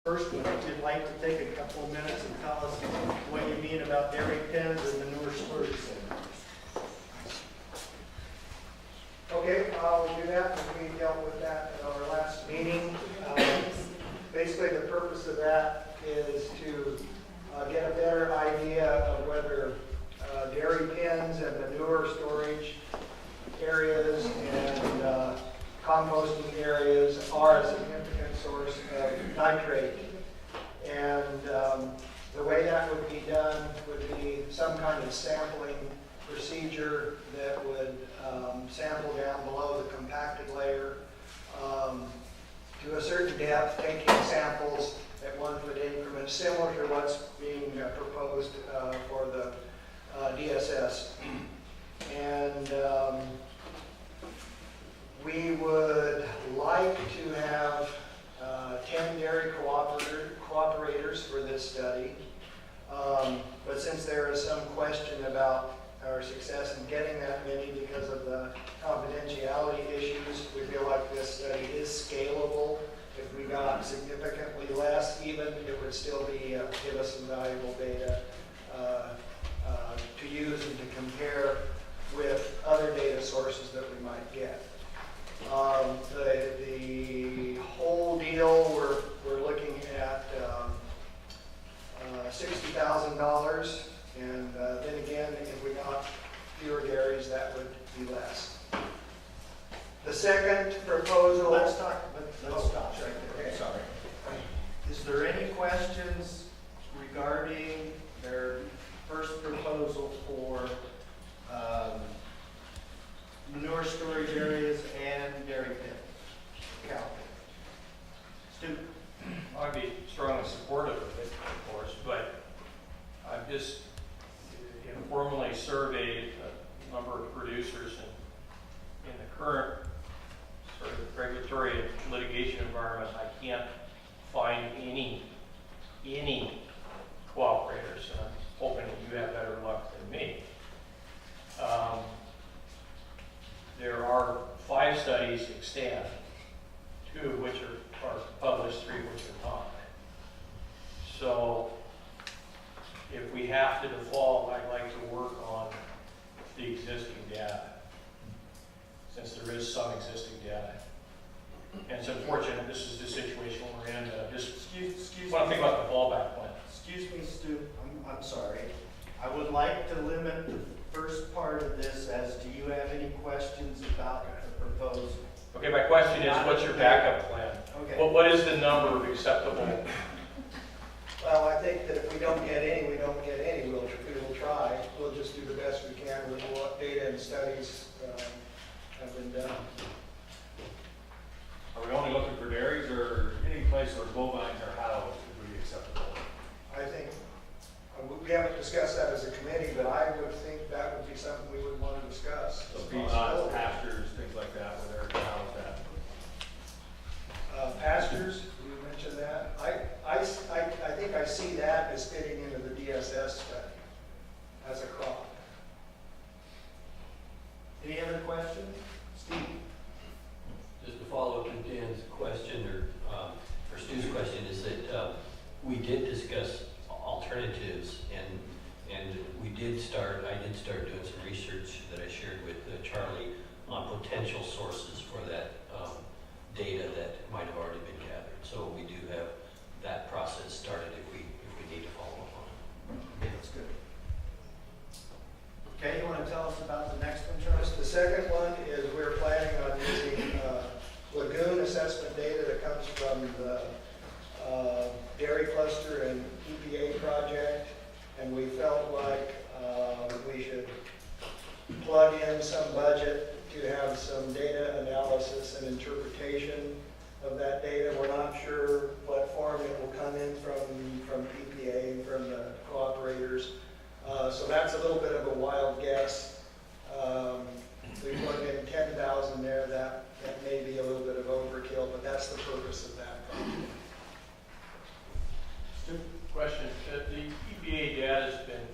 First, would you like to take a couple of minutes and tell us what you mean about dairy pens and manure storage centers? Okay, I'll do that. We dealt with that at our last meeting. Basically, the purpose of that is to get a better idea of whether dairy pens and manure storage areas and composting areas are a significant source of nitrate. And the way that would be done would be some kind of sampling procedure that would sample down below the compacted layer to a certain depth, taking samples at 1 foot increments, similar to what's being proposed for the DSS. And we would like to have 10 dairy cooperators for this study. But since there is some question about our success in getting that many because of the confidentiality issues, we feel like this study is scalable. If we got significantly less even, it would still be give us some valuable data to use and to compare with other data sources that we might get. The whole deal, we're looking at $60,000, and then again, if we got fewer dairies, that would be less. The second proposal. Let's stop right there. Okay. Sorry. Is there any questions regarding their first proposal for manure storage areas and dairy pens? Cal? Stu? I'd be strongly supportive of it, of course, but I've just informally surveyed a number of producers, and in the current sort of regulatory and litigation environment, I can't find any cooperators, and I'm hoping that you have better luck than me. There are 5 studies extant, 2 of which are published, 3 of which are not. So if we have to default, I'd like to work on the existing data, since there is some existing data. And it's unfortunate this is the situation we're in. Excuse want to think about the fallback plan. Excuse me, Stu, I'm sorry. I would like to limit the first part of this as do you have any questions about the proposal? Okay, my question is, what's your backup plan? Okay. What is the number of acceptable? Well, I think that if we don't get any, we don't get any. We will try. We'll just do the best we can with what data and studies have been done. Are we only looking for dairies, or any place where bovines are housed would be acceptable? I think, we haven't discussed that as a committee, but I would think that would be something we would want to discuss. So feedlots, pastures, things like that, where they're housed at. Pastures, you mentioned that. I think I see that as fitting into the DSS study as a crop. Any other questions? Steve? Just to follow up on Dan's question, or Stu's question, is that we did discuss alternatives, and I did start doing some research that I shared with Charlie on potential sources for that data that might have already been gathered. So we do have that process started if we need to follow up on it. Okay, that's good. Okay, you want to tell us about the next one, Charles? The second one is we're planning on using lagoon assessment data that comes from the dairy cluster and EPA project, and we felt like we should plug in some budget to have some data analysis and interpretation of that data. We're not sure what form it will come in from EPA and from the cooperators. So that's a little bit of a wild guess. We plugged in 10,000 there. That may be a little bit of overkill, but that's the purpose of that project. Question, the EPA data has been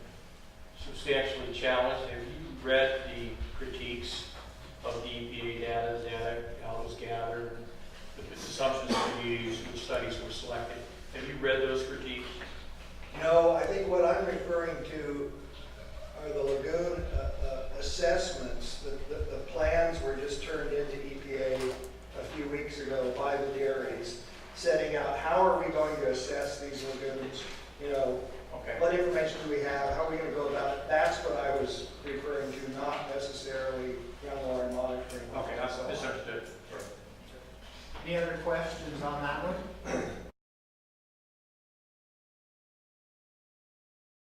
substantially challenged. Have you read the critiques of the EPA data, how it was gathered, the assumptions that we used, which studies were selected? Have you read those critiques? No, I think what I'm referring to are the lagoon assessments. The plans were just turned into EPA a few weeks ago by the dairies, setting out how are we going to assess these lagoons, you know, Okay. what information do we have, how are we going to go about it? That's what I was referring to, not necessarily groundwater monitoring. Okay, that's misunderstood. Any other questions on that one?